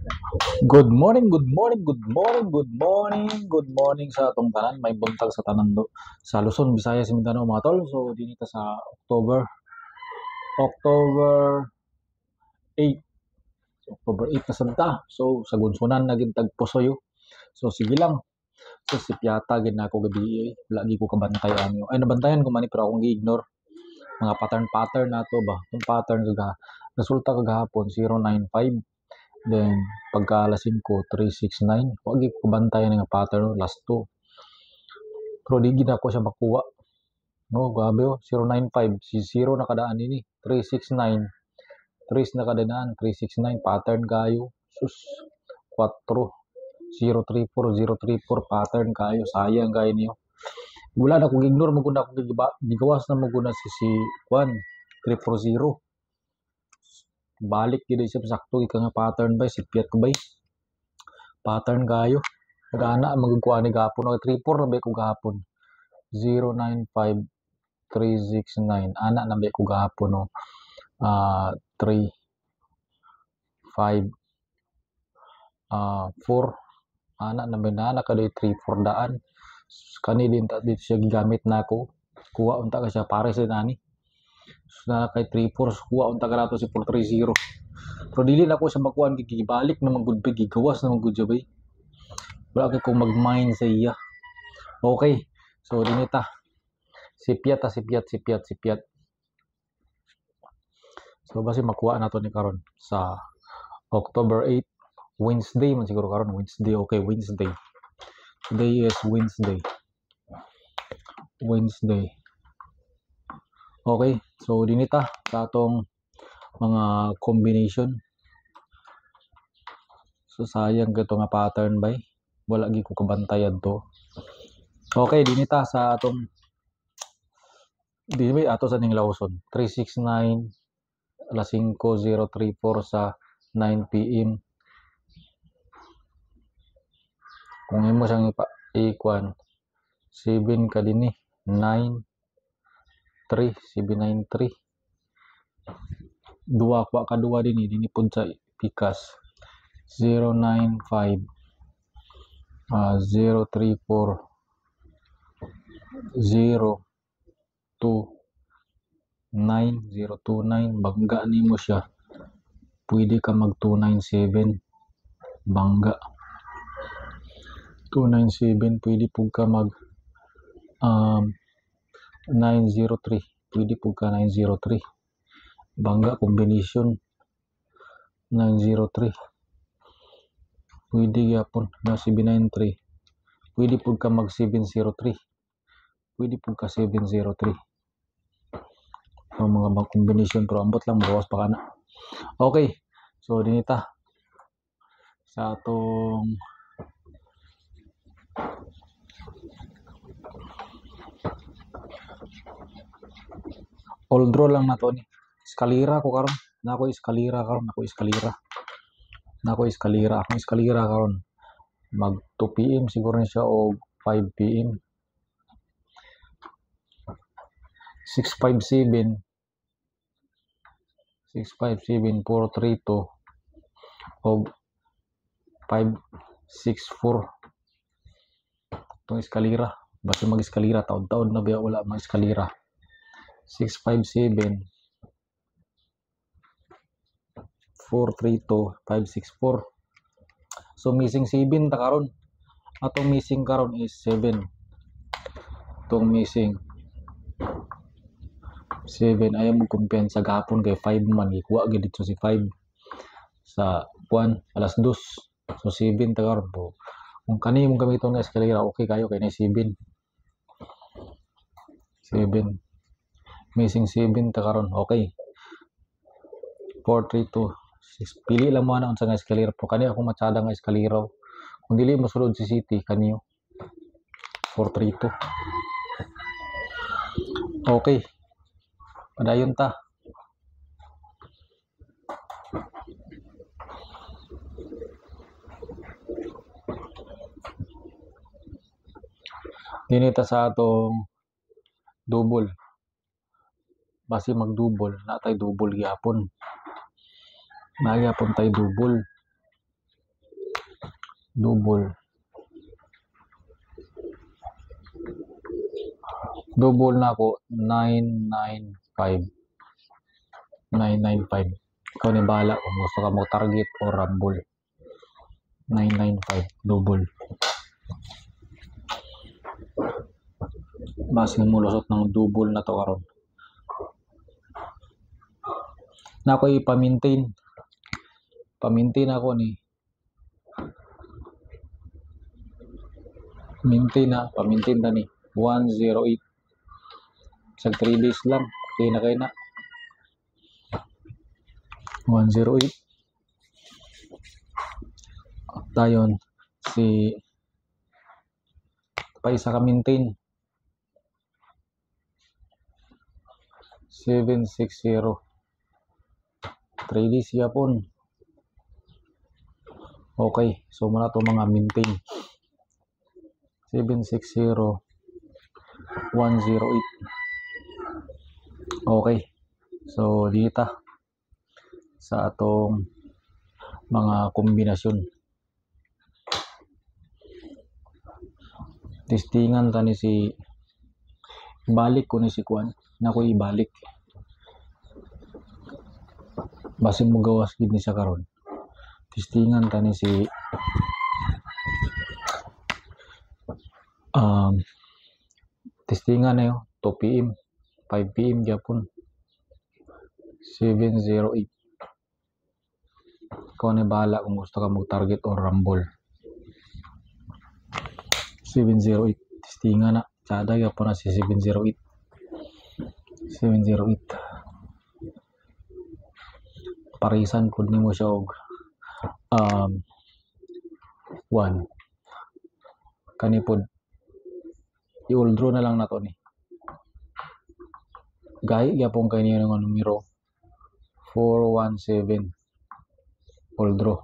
Good morning, good morning, good morning, good morning, good morning sa atong tanan. May buntag sa tanan do. Sa Luzon, Visayas, Mindanao mga tol. So dinito sa October 8. October 8 na santa. So sa gunsunan naging tagpusoyo. So sige lang. So si Piata gid na ako gabi lagi ko kabantayan yo. Ay nabantayan ko man pero akong gi-ignore mga pattern na to ba. Yung pattern kaga resulta kagahapon 095. Then pagka alas 5, 369. Wag ko bantayan nga pattern last 2. Pero di gid ako siya makuha. No, grabe oh, 095. Si 0 nakadaan ini. 369. 3 nakadaan, 369 pattern kayo. Sus 4 034 034 pattern kayo. Sayang kayo niyo. Wala na kung ignore mo guna akong gigawas na mo guna si Juan 340. Balik gid siya sakto ika nga pattern bay si Piat ko bay. Pattern kayo. Nagana magkuha ni gapon o 34 na bay ko gapon. 095 369 anak na bay ko gahapon no 3 5 4 anak na bay na kada 3 4 daan kani din ta dito siya gigamit na ako kuha unta ka siya pare sa nani na kay 3 4 kuha unta ka nato si 430 pero dili na ko siya makuha gigibalik na magud gigawas na magud jabay wala kay kung mag-mine sa iya. Okay, so dinita si Piat. So basi makuha na to ni karon sa October 8 Wednesday man siguro karon Wednesday. Okay, Wednesday. Today is Wednesday. Okay, so dinita sa atong mga combination. So sayang gato nga pattern bay. Wala gi ko kabantayan to. Okay, dinita sa atong dinhi ato sa ning Lawson 369 alas 5:034 sa 9 PM. Kung imo siyang ikuan 7 ka dinhi 9 3 793 dua kwa kadua dinhi pud sa pikas 095 034 029 bangga nimo siya pwede ka mag 297 bangga 297 pwede pug ka mag 903 pwede pug ka 903 bangga combination 903 pwede gyapon na 793 pwede pug ka mag 703 pwede pug ka 703 ang mga combination pero ambot lang bawas pa kana. Okay, so dinita sa atong all draw lang na to ni eskalira ko karon nako eskalira akong eskalira karon mag 2 PM siguro na siya o 5 PM 657 432 o 564 itong eskalira basta mag eskalira taon-taon na biya wala mag eskalira 657 432 564 so missing 7 ta karon atong missing karon is 7 itong missing 7 ayaw mo kumpiyansa gahapon kay 5 man gikuha gid dito si 5 sa buwan alas 2 so 7 ta karon po kung kani mong gamiton nga eskalera okay kayo kay na 7 missing 7 ta karon okay 432 6 pili lang mo na unsa nga eskalera po kani ako matsada nga eskalera kung dili mo sulod si city kaniyo 432 okay padayon ta dinita sa atong double basi mag double na tay double gyapon na gyapon tay double double na ako 995. Ikaw ni bahala kung gusto ka mo target o rumble. 995 double. Base mo lusot ng double na to karon. Na ako ipa-maintain ako ni pa-maintain na ni 108 sa 3 days lang. Okay na kayo na 108. Dayon si pa isa ka maintain 760 3 days yapon. Okay, so muna to mga maintain 760 108. Okay, so dito sa atong mga kombinasyon testingan tani si balik ko ni si Kwan na ko ibalik base mo gawas gid ni sa karon. Testingan tani si testingan na yo 2 PM 5 PM gyapon 708. Ikaw na bahala kung gusto ka mag target or rumble. 708 testingan na tsada gyapon na si 708 parisan pud nimo siya og 1 kani pod i-all draw na lang nato ni gahi gyapon kay niyo ng numero 417 all draw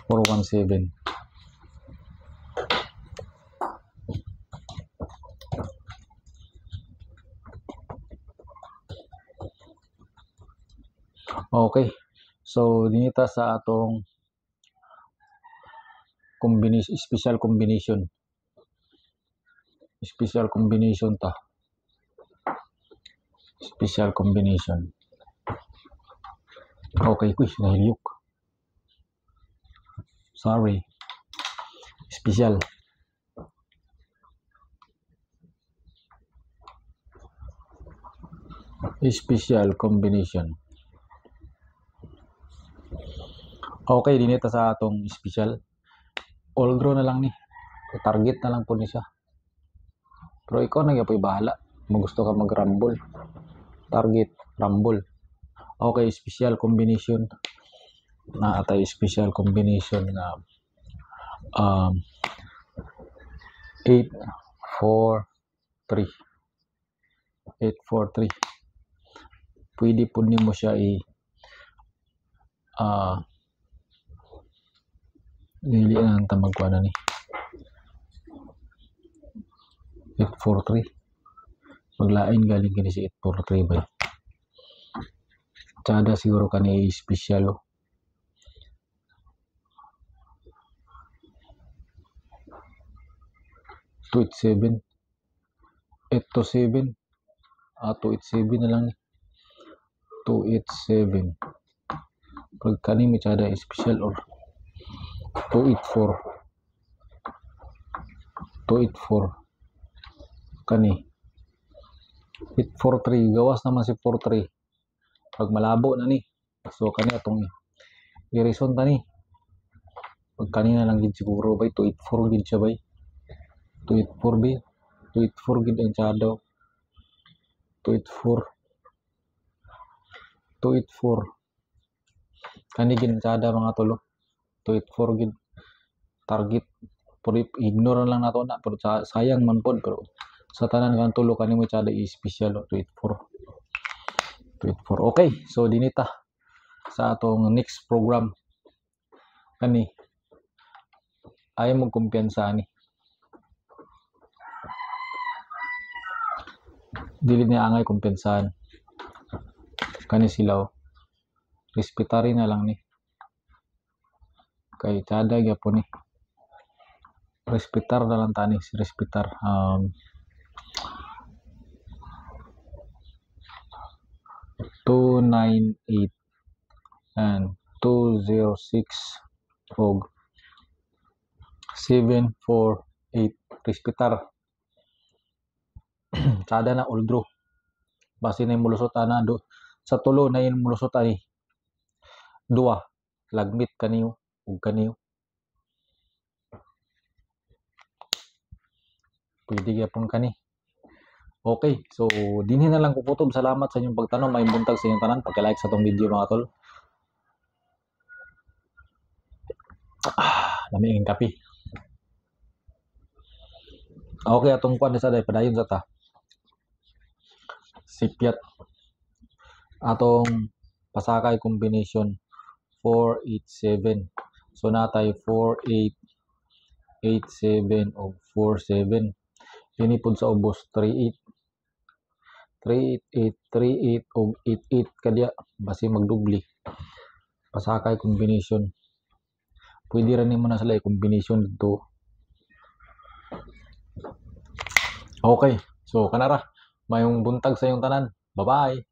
417. Okay, so dinita sa atong combination, special combination ta. Special combination. Okay, kuy, nahiliyok. Sorry. Special combination. Okay, dinita sa atong special. All draw na lang ni. Target na lang po ni siya. Pero ikaw na gyapon bahala. Kung gusto ka mag-rumble. Target, rumble. Okay, special combination. Na atay special combination na 843. Pwede po nimo siya dili na ang tamagkuha na ni 843 maglain galing kini si 843 ba tsada siguro kani special 287 827 287 na lang ni 287 pag kani mi tsada special or 284 kani 843 gawas naman si 43 pag malabo na ni so kani atong i-reason tani pag kanina lang gid siguro bay 284 gid siya bay 284 bay 284 gid ang tsada 284 kani gid ang tsada mga tulo 284 gid target pero ignore lang nato na pero sayang man pod pero sa tanan kan tulo kani mo tsada i-special 284 okay so dinita sa atong next program kani ay mo kumpiyansa ni dili ni angay kumpiyansahan kani sila respetari na lang ni kay tsada gyapon ni. Respetar na lang tani si respetar. 298 and 206 og 748 respetar. Tsada na all draw. Base na yung mulusot ana do. Sa tulo na yung mulusot ani. Dua lagmit kaniyo ug kaniyo. Pwede gyapon kani. Okay, so dinhi na lang ko kutob. Salamat sa inyong pagtanong. May buntag sa inyong tanan. Pagka-like sa tong video mga tol. Lami ang kape. Okay, atong kuan sa day padayon sa ta. Sipyat. Atong pasakay combination 487. So natay 4887 o 47. Ini pud sa ubos 38. 38 o 88 kadya basi magdubli. Pasakay combination. Pwede ra nimo na sila i-combination dito. Okay, so kanara mayong buntag sa iyong tanan. Bye-bye.